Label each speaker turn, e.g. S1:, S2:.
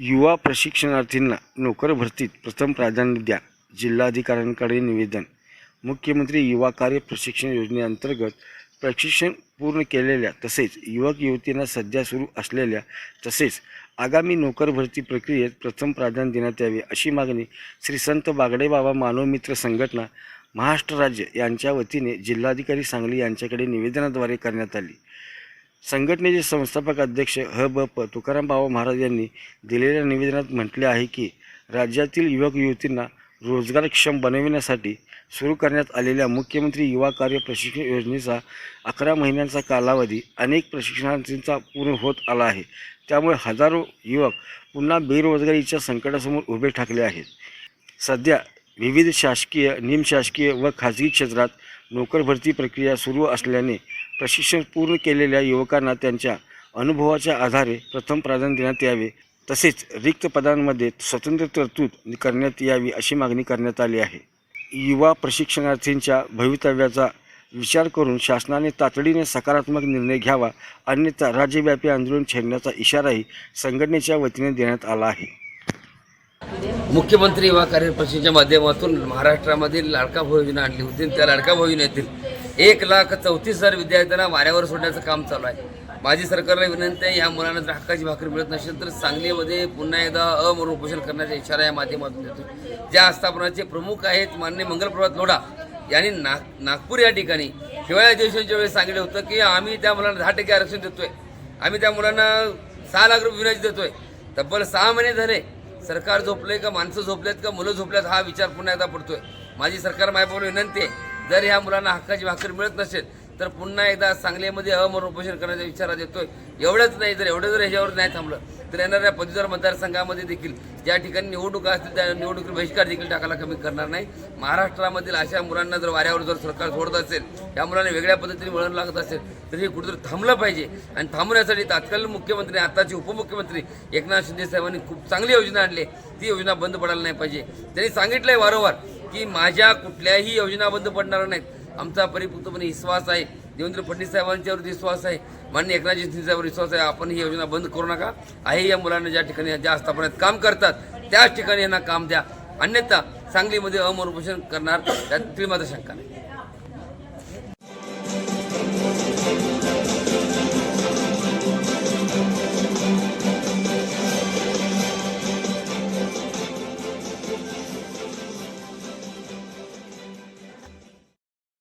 S1: युवा प्रशिक्षणार्थींना नोकर भरतीत प्रथम प्राधान्य द्या. जिल्हाधिकाऱ्यांकडे निवेदन. मुख्यमंत्री युवा कार्य प्रशिक्षण योजनेअंतर्गत प्रशिक्षण पूर्ण केलेल्या तसेच युवक युवतींना सध्या सुरू असलेल्या तसेच आगामी नोकर भरती प्रक्रियेत प्रथम प्राधान्य देण्यात यावे अशी मागणी श्री संत बागडेबाबा मानवमित्र संघटना महाराष्ट्र राज्य यांच्या वतीने जिल्हाधिकारी सांगली यांच्याकडे निवेदनाद्वारे करण्यात आली. संघटनेचे संस्थापक अध्यक्ष ह.ब.प. तुकाराम बाबा महाराज यांनी दिलेल्या निवेदनात म्हटले आहे की राज्यातील युवक युवतींना रोजगारक्षम बनविण्यासाठी सुरू करण्यात आलेल्या मुख्यमंत्री युवा कार्य प्रशिक्षण योजनेचा 11 महिन्यांचा कालावधी अनेक प्रशिक्षणार्थींचा पूर्ण होत आला आहे. त्यामुळे हजारो युवक पुन्हा बेरोजगारीच्या संकटासमोर उभे ठाकले आहेत. सध्या विविध शासकीय, निमशासकीय व खाजगी क्षेत्रात नोकर भरती प्रक्रिया सुरू असल्याने प्रशिक्षण पूर्ण केलेल्या युवकांना त्यांच्या अनुभवाच्या आधारे प्रथम प्राधान्य देण्यात यावे तसेच रिक्त पदांमध्ये स्वतंत्र तरतूद करण्यात यावी अशी मागणी करण्यात आली आहे. युवा प्रशिक्षणार्थींच्या भवितव्याचा विचार करून शासनाने तातडीने सकारात्मक निर्णय घ्यावा, अन्यथा राज्यव्यापी आंदोलन छेडण्याचा इशाराही संघटनेच्या वतीने देण्यात आला आहे.
S2: मुख्यमंत्री युवा कार्य प्रशिक्षणाच्या माध्यमातून महाराष्ट्रामधील लाडका भाऊ योजना आणली होती. त्या लाडका भाऊ योजनेतील 1,34,000 विद्यार्थ्यांना वाऱ्यावर सोडण्याचं काम चालू आहे. माझी सरकारला विनंती आहे, या मुलांना जर हक्काची भाकरी मिळत नसेल तर सांगलीमध्ये पुन्हा एकदा अमर उपोषण करण्याचा इशारा या माध्यमातून देतो. ज्या आस्थापनाचे प्रमुख आहेत माननीय मंगलप्रभात लोढा यांनी नागपूर या ठिकाणी हिवाळी अधिवेशनाच्या वेळेस सांगितलं होतं की आम्ही त्या मुलांना 10% आरक्षण देतोय, आम्ही त्या मुलांना 6 लाख रुपये विनाज देतोय. तब्बल 6 महिने झाले सरकार झोपले का माणसं झोपलेत का मुलं झोपल्यात हा विचार पुन्हा एकदा पडतोय. माझी सरकार माझ्याकडून विनंती आहे, जर ह्या मुलांना हक्काची भाकरी मिळत नसेल तर पुन्हा एकदा सांगलीमध्ये अमर उपोषण करण्याचा इशारा देतोय. एवढंच नाही, जर ह्याच्यावर नाही थांबलं तर येणाऱ्या पदवीधर मतदारसंघामध्ये देखील ज्या ठिकाणी निवडणुका असतील त्या निवडणुकीत बहिष्कार देखील टाकायला कमी करणार नाही. महाराष्ट्रामधील अशा मुलांना जर वाऱ्यावर जर सरकार सोडत असेल, या मुलांना वेगळ्या पद्धतीने वळण लागत असेल तर हे कुठेतरी थांबलं पाहिजे. आणि थांबण्यासाठी तात्कालीन मुख्यमंत्री आताचे उपमुख्यमंत्री एकनाथ शिंदे साहेबांनी खूप चांगली योजना आणली. ती योजना बंद पडायला नाही पाहिजे. त्यांनी सांगितलं आहे वारंवार की माझ्या कुठल्याही योजना बंद पडणार नाहीत. आमचा परिपूर्णपणे विश्वास आहे, देवेंद्र फडणवीस साहेबांच्यावर विश्वास आहे, माननीय एकनाथ शिंदे साहेबांवर विश्वास आहे. आपण ही योजना बंद करू नका. आहे या मुलांना ज्या ठिकाणी ज्या आस्थापनात काम करतात त्याच ठिकाणी यांना काम द्या, अन्यथा सांगलीमध्ये अमर उपोषण करणार त्यात माझा शंका नाही.